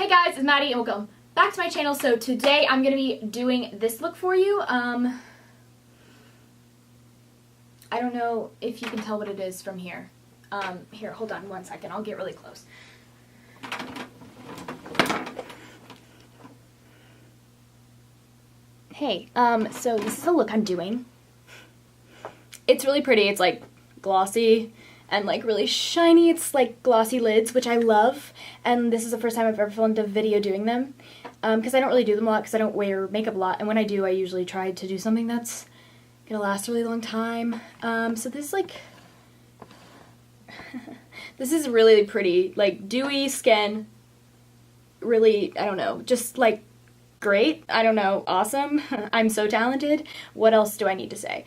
Hey guys, it's Maddie and welcome back to my channel. So today I'm going to be doing this look for you. I don't know if you can tell what it is from here. Here, hold on one second. I'll get really close. Hey, so this is the look I'm doing. It's really pretty. It's like glossy and like really shiny. It's like glossy lids, which I love. And this is the first time I've ever filmed a video doing them. Because I don't really do them a lot because I don't wear makeup a lot. And when I do, I usually try to do something that's gonna last a really long time. So this is like, this is really pretty. Like dewy skin. Really, I don't know, just like great. I don't know, awesome. I'm so talented. What else do I need to say?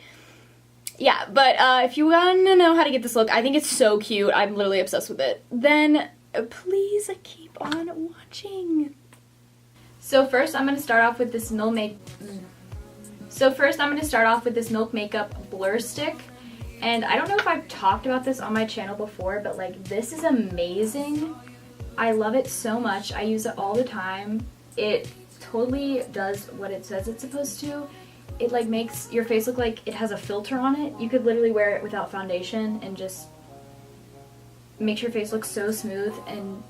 Yeah, but if you want to know how to get this look, I think it's so cute. I'm literally obsessed with it. Then please keep on watching. So first, I'm going to start off with this Milk Makeup Blur Stick. And I don't know if I've talked about this on my channel before, but like this is amazing. I love it so much. I use it all the time. It totally does what it says it's supposed to. It like makes your face look like it has a filter on it. You could literally wear it without foundation and just makes your face look so smooth and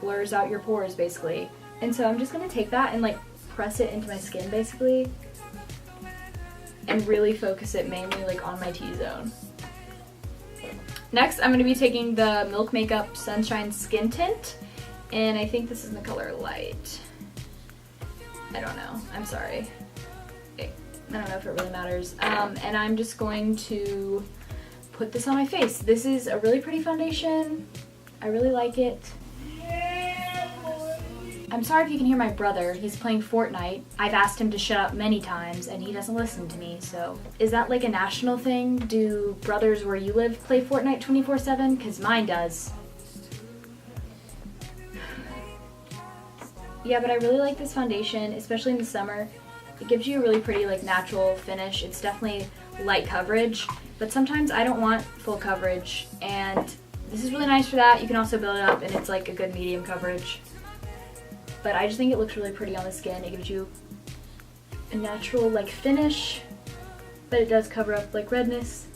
blurs out your pores basically. And so I'm just gonna take that and like press it into my skin basically and really focus it mainly like on my T-zone. Next I'm gonna be taking the Milk Makeup Sunshine Skin Tint, and I think this is in the color Light. I don't know, I'm sorry. I don't know if it really matters. And I'm just going to put this on my face. This is a really pretty foundation. I really like it. I'm sorry if you can hear my brother. He's playing Fortnite. I've asked him to shut up many times and he doesn't listen to me, so. Is that like a national thing? Do brothers where you live play Fortnite 24/7? Because mine does. Yeah, but I really like this foundation, especially in the summer. It gives you a really pretty like natural finish. It's definitely light coverage, but sometimes I don't want full coverage, and this is really nice for that. You can also build it up and it's like a good medium coverage. But I just think it looks really pretty on the skin. It gives you a natural like finish, but it does cover up like redness.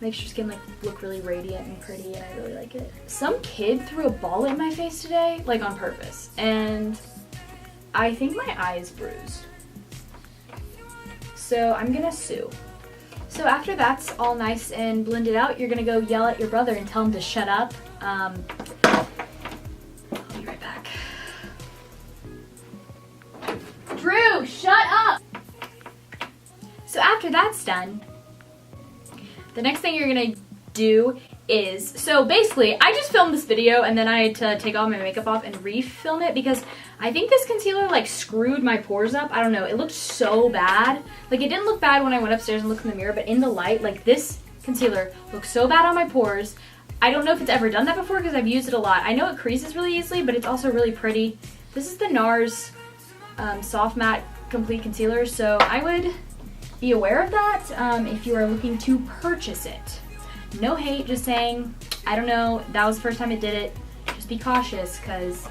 Makes your skin like look really radiant and pretty, and I really like it. Some kid threw a ball in my face today, like on purpose, and I think my eye is bruised. So I'm gonna sue. So after that's all nice and blended out, you're gonna go yell at your brother and tell him to shut up. I'll be right back. Drew, shut up! So after that's done, the next thing you're gonna do is, so basically I just filmed this video and then I had to take all my makeup off and refilm it because I think this concealer like screwed my pores up. I don't know, it looked so bad. Like it didn't look bad when I went upstairs and looked in the mirror, but in the light, like this concealer looks so bad on my pores. I don't know if it's ever done that before because I've used it a lot. I know it creases really easily, but it's also really pretty. This is the NARS Soft Matte Complete Concealer, so I would be aware of that if you are looking to purchase it. No hate, just saying, I don't know, that was the first time it did it. Just be cautious because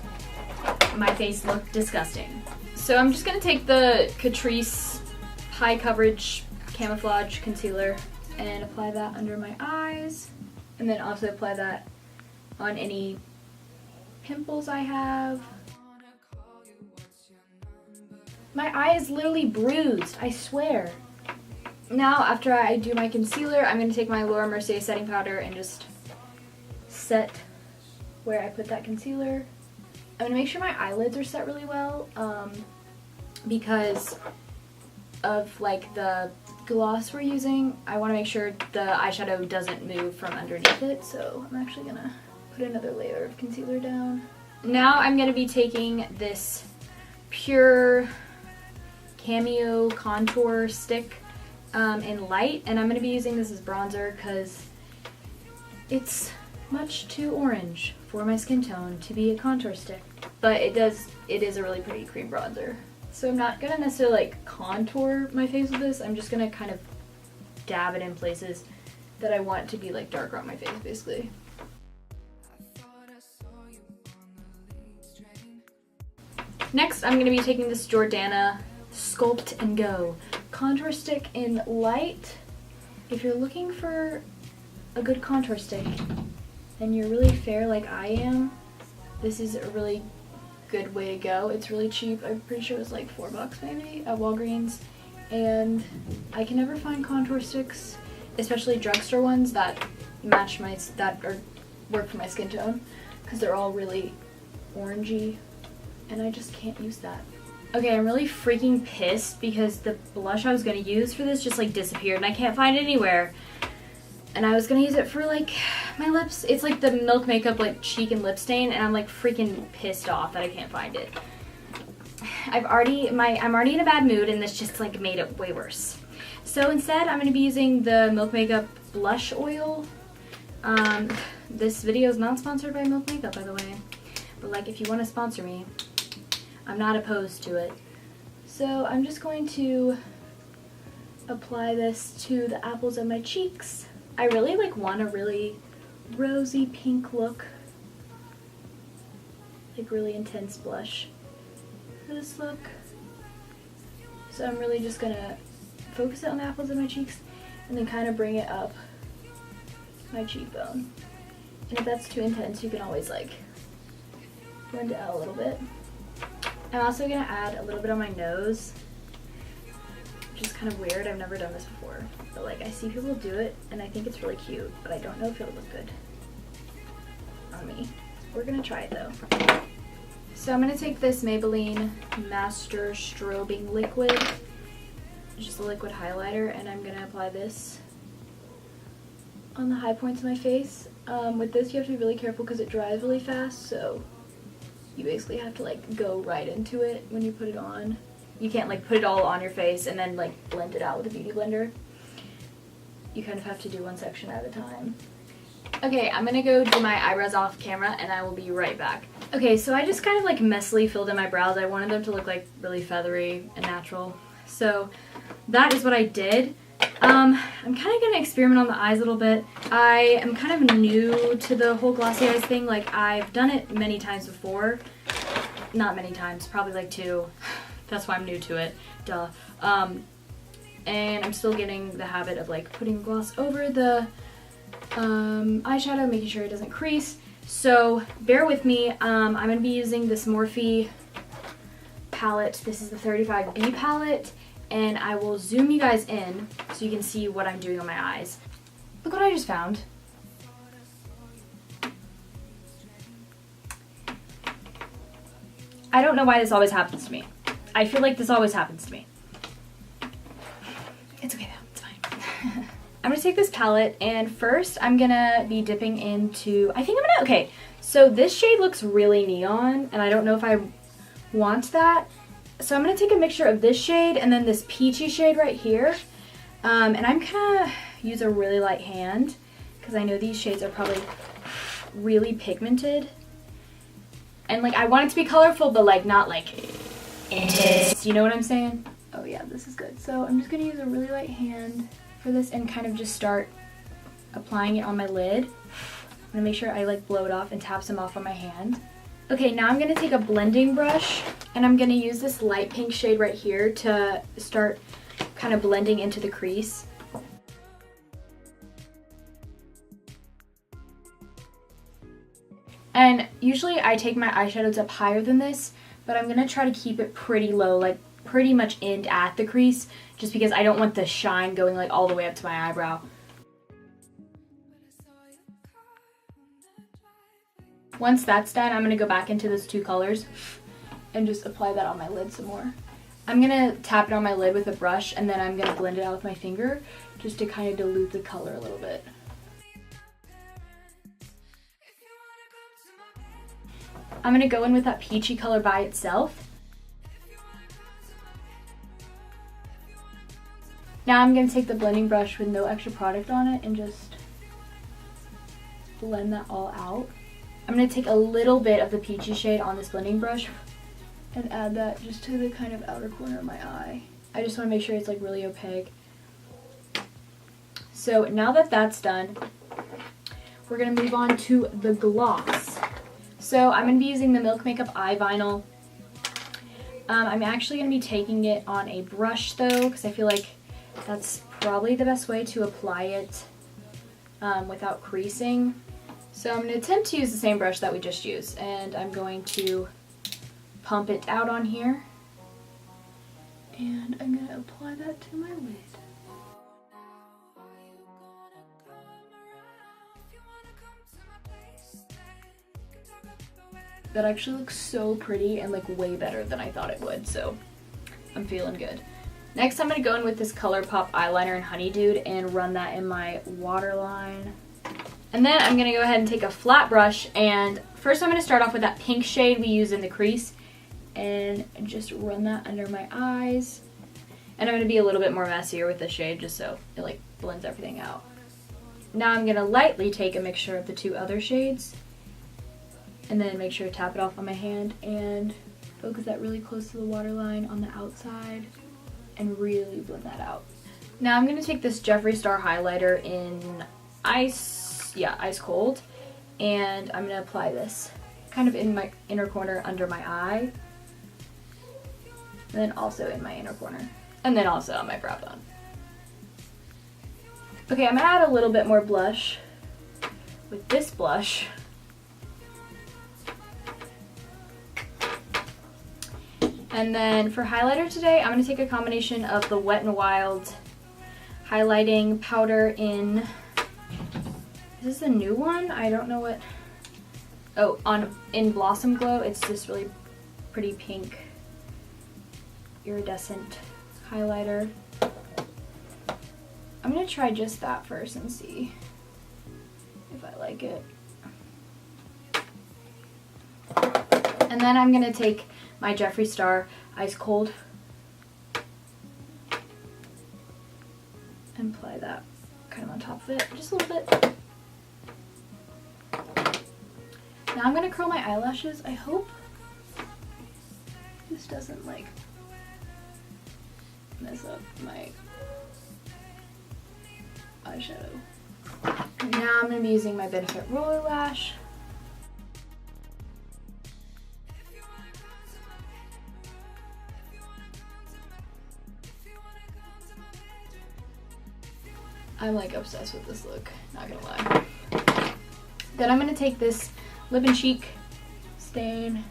my face looked disgusting. So I'm just gonna take the Catrice High Coverage Camouflage Concealer and apply that under my eyes. And then also apply that on any pimples I have. My eye is literally bruised, I swear. Now, after I do my concealer, I'm going to take my Laura Mercier setting powder and just set where I put that concealer. I'm going to make sure my eyelids are set really well because of like the gloss we're using. I want to make sure the eyeshadow doesn't move from underneath it, so I'm actually going to put another layer of concealer down. Now I'm going to be taking this Pure Cameo Contour Stick in Light, and I'm going to be using this as bronzer because it's much too orange for my skin tone to be a contour stick, but it is a really pretty cream bronzer. So I'm not going to necessarily like contour my face with this. I'm just going to kind of dab it in places that I want to be like darker on my face basically. Next, I'm going to be taking this Jordana Sculpt and Go contour stick in light. If you're looking for a good contour stick and you're really fair like I am, this is a really good way to go. It's really cheap. I'm pretty sure it was like $4 maybe at Walgreens. And I can never find contour sticks, especially drugstore ones that match work for my skin tone, because they're all really orangey and I just can't use that. Okay, I'm really freaking pissed because the blush I was gonna use for this just like disappeared and I can't find it anywhere. And I was gonna use it for like my lips. It's like the Milk Makeup like cheek and lip stain, and I'm like freaking pissed off that I can't find it. I'm already in a bad mood and this just like made it way worse. So instead I'm gonna be using the Milk Makeup blush oil. This video is not sponsored by Milk Makeup, by the way. But like, if you want to sponsor me, I'm not opposed to it. So I'm just going to apply this to the apples of my cheeks. I really like want a really rosy pink look, like really intense blush for this look. So I'm really just gonna focus it on the apples of my cheeks and then kind of bring it up my cheekbone. And if that's too intense, you can always like blend it out a little bit. I'm also gonna add a little bit on my nose, which is kind of weird. I've never done this before, but like I see people do it and I think it's really cute, but I don't know if it'll look good on me. We're gonna try it though. So I'm gonna take this Maybelline Master Strobing Liquid, just a liquid highlighter, and I'm gonna apply this on the high points of my face. With this you have to be really careful because it dries really fast, so you basically have to like go right into it when you put it on. You can't like put it all on your face and then like blend it out with a beauty blender. You kind of have to do one section at a time. Okay, I'm gonna go do my eyebrows off camera and I will be right back. Okay, so I just kind of like messily filled in my brows. I wanted them to look like really feathery and natural. So that is what I did. I'm kind of going to experiment on the eyes a little bit. I am kind of new to the whole glossy eyes thing. Like, I've done it many times before. Not many times, probably like 2. That's why I'm new to it. Duh. And I'm still getting the habit of like putting gloss over the eyeshadow, making sure it doesn't crease. So bear with me. I'm going to be using this Morphe palette. This is the 35B palette. And I will zoom you guys in so you can see what I'm doing on my eyes. Look what I just found. I don't know why this always happens to me. I feel like this always happens to me. It's okay though, it's fine. I'm gonna take this palette and first I'm gonna be dipping into, okay, so this shade looks really neon and I don't know if I want that. So I'm going to take a mixture of this shade and then this peachy shade right here. And I'm going to use a really light hand because I know these shades are probably really pigmented. And like I want it to be colorful, but like not like intense. You know what I'm saying? Oh yeah, this is good. So I'm just going to use a really light hand for this and kind of just start applying it on my lid. I'm going to make sure I like blow it off and tap some off on my hand. Okay, now I'm going to take a blending brush and I'm going to use this light pink shade right here to start kind of blending into the crease. And usually I take my eyeshadows up higher than this, but I'm going to try to keep it pretty low, like pretty much in at the crease, just because I don't want the shine going like all the way up to my eyebrow. Once that's done, I'm going to go back into those 2 colors and just apply that on my lid some more. I'm going to tap it on my lid with a brush and then I'm going to blend it out with my finger just to kind of dilute the color a little bit. I'm going to go in with that peachy color by itself. Now I'm going to take the blending brush with no extra product on it and just blend that all out. I'm going to take a little bit of the peachy shade on this blending brush and add that just to the kind of outer corner of my eye. I just want to make sure it's like really opaque. So now that that's done, we're going to move on to the gloss. So I'm going to be using the Milk Makeup Eye Vinyl I'm actually going to be taking it on a brush though, because I feel like that's probably the best way to apply it without creasing. So I'm going to attempt to use the same brush that we just used, and I'm going to pump it out on here, and I'm going to apply that to my lid. That actually looks so pretty and like way better than I thought it would, so I'm feeling good. Next I'm going to go in with this ColourPop eyeliner in Honey Dude and run that in my waterline. And then I'm going to go ahead and take a flat brush, and first I'm going to start off with that pink shade we use in the crease and just run that under my eyes. And I'm going to be a little bit more messier with this shade just so it like blends everything out. Now I'm going to lightly take a mixture of the two other shades and then make sure to tap it off on my hand and focus that really close to the waterline on the outside and really blend that out. Now I'm going to take this Jeffree Star highlighter in Ice Cold, and I'm going to apply this kind of in my inner corner under my eye, and then also in my inner corner, and then also on my brow bone. Okay, I'm going to add a little bit more blush with this blush. And then for highlighter today, I'm going to take a combination of the Wet n Wild highlighting powder in, is this a new one? I don't know what, oh, in Blossom Glow. It's this really pretty pink iridescent highlighter. I'm going to try just that first and see if I like it. And then I'm going to take my Jeffree Star Ice Cold and apply that kind of on top of it, just a little bit. Now I'm going to curl my eyelashes. I hope this doesn't like mess up my eyeshadow. And now I'm going to be using my Benefit Roller Lash. I'm like obsessed with this look, not gonna lie. Then I'm gonna take this Lip and Cheek stain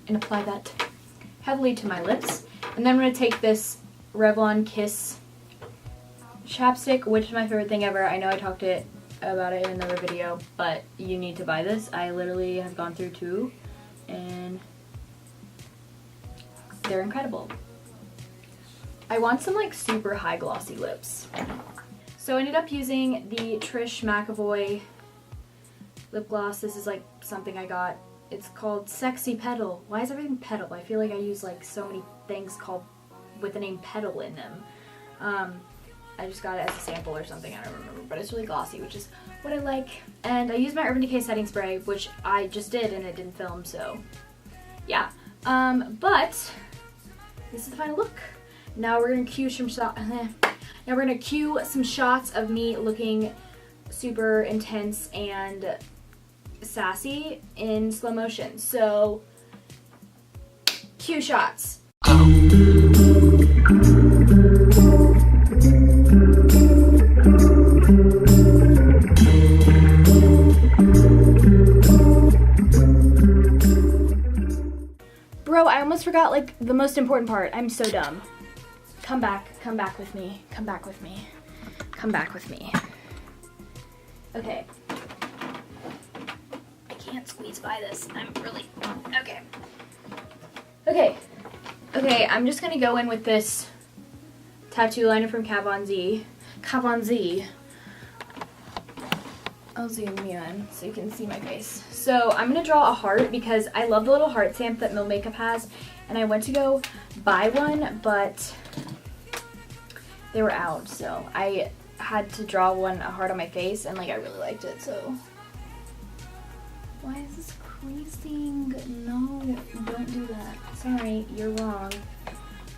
and apply that heavily to my lips. And then I'm gonna take this Revlon Kiss chapstick, which is my favorite thing ever. I know I talked about it in another video, but you need to buy this. I literally have gone through two, and they're incredible. I want some like super high glossy lips. So I ended up using the Trish McAvoy lip gloss. This is like something I got. It's called Sexy Petal. Why is everything petal? I feel like I use like so many things called with the name petal in them. I just got it as a sample or something, I don't remember, but it's really glossy, which is what I like. And I used my Urban Decay setting spray, which I just did and it didn't film, so yeah. But this is the final look. Now we're gonna cue some shots. Now we're gonna cue some shots of me looking super intense and sassy in slow motion. So, cue shots. Bro, I almost forgot like the most important part. I'm so dumb. Come back with me, come back with me, come back with me. Okay. I can't squeeze by this. I'm really, okay. Okay, I'm just gonna go in with this tattoo liner from Kat Von Z. I'll zoom you in so you can see my face. So I'm gonna draw a heart because I love the little heart stamp that Mill Makeup has, and I went to go buy one, but they were out, so I had to draw a heart on my face, and like I really liked it. So why is this creasing? No, don't do that. Sorry, you're wrong.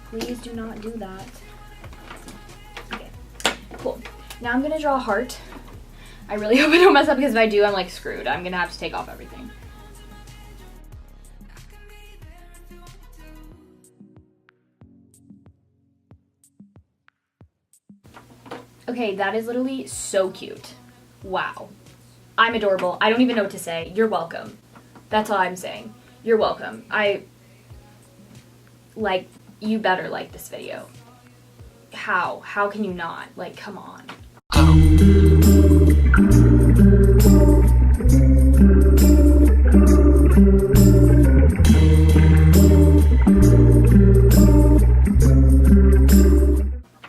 Please do not do that. Okay, cool. Now I'm gonna draw a heart. I really hope I don't mess up because if I do, I'm like screwed. I'm gonna have to take off everything. Okay, that is literally so cute. Wow. I'm adorable. I don't even know what to say. You're welcome. That's all I'm saying. You're welcome. Like, you better like this video. How? How can you not? Like, come on.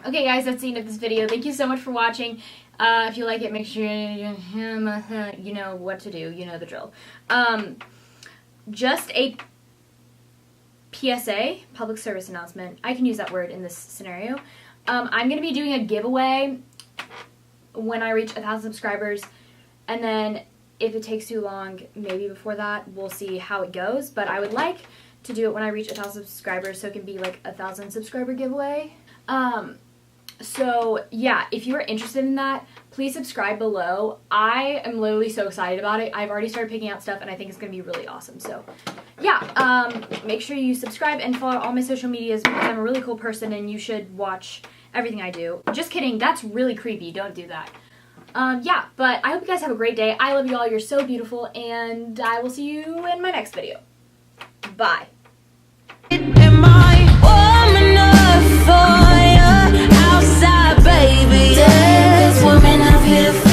Okay guys, that's the end of this video. Thank you so much for watching. If you like it, make sure you know what to do. You know the drill. Just a PSA, public service announcement. I can use that word in this scenario. I'm going to be doing a giveaway when I reach 1,000 subscribers. And then if it takes too long, maybe before that, we'll see how it goes. But I would like to do it when I reach 1,000 subscribers so it can be like a 1,000 subscriber giveaway. So yeah, if you are interested in that, please subscribe below. I am literally so excited about it. I've already started picking out stuff and I think it's going to be really awesome. So yeah, make sure you subscribe and follow all my social medias because I'm a really cool person and you should watch everything I do. Just kidding, that's really creepy. Don't do that. Yeah, but I hope you guys have a great day. I love you all. You're so beautiful and I will see you in my next video. Bye. Am I warm enough for you outside, baby? There's women out here.